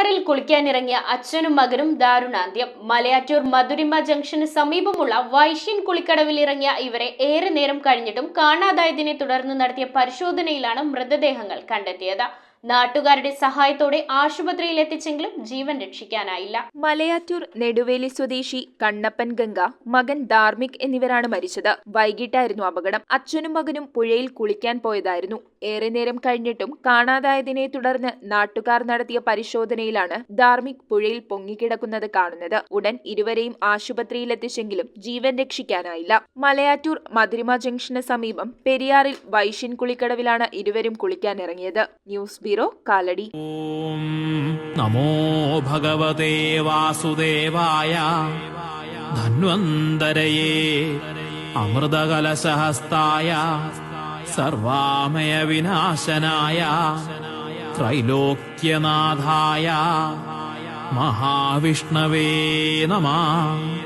പെരിയാറിൽ കുളിക്കാനിറങ്ങിയ അച്ഛനും മകനും ദാരുണാന്ത്യം. മലയാറ്റൂർ മധുരിമ ജംഗ്ഷന് സമീപമുള്ള വൈശ്യൻ കുളിക്കടവിൽ ഇറങ്ങിയ ഇവരെ ഏറെ നേരം കഴിഞ്ഞിട്ടും കാണാതായതിനെ തുടർന്ന് നടത്തിയ പരിശോധനയിലാണ് മൃതദേഹങ്ങൾ കണ്ടെത്തിയത്. നാട്ടുകാരുടെ സഹായത്തോടെ ആശുപത്രിയിൽ എത്തിച്ചെങ്കിലും ജീവൻ രക്ഷിക്കാനായില്ല. മലയാറ്റൂർ നെടുവേലി സ്വദേശി കണ്ണപ്പൻ ഗംഗ, മകൻ ധാർമ്മിക് എന്നിവരാണ് മരിച്ചത്. വൈകിട്ടായിരുന്നു അപകടം. അച്ഛനും മകനും പുഴയിൽ കുളിക്കാൻ പോയതായിരുന്നു. ഏറെ നേരം കഴിഞ്ഞിട്ടും കാണാതായതിനെ തുടർന്ന് നാട്ടുകാർ നടത്തിയ പരിശോധനയിലാണ് ധാർമ്മിക് പുഴയിൽ പൊങ്ങിക്കിടക്കുന്നത് കാണുന്നത്. ഉടൻ ഇരുവരെയും ആശുപത്രിയിൽ എത്തിച്ചെങ്കിലും ജീവൻ രക്ഷിക്കാനായില്ല. മലയാറ്റൂർ മധുരിമ ജംഗ്ഷന് സമീപം പെരിയാറിൽ വൈശ്യൻ കുളിക്കടവിലാണ് ഇരുവരും കുളിക്കാനിറങ്ങിയത്. News bureau, Kalady. ഓം നമോ ഭഗവതേ വാസുദേവായ ധന്വന്തരയേ അമൃതകലശഹസ്തായ സർവാമയ വിനാശനായ ത്രൈലോക്യനാഥായ മഹാവിഷ്ണവേ നമഃ.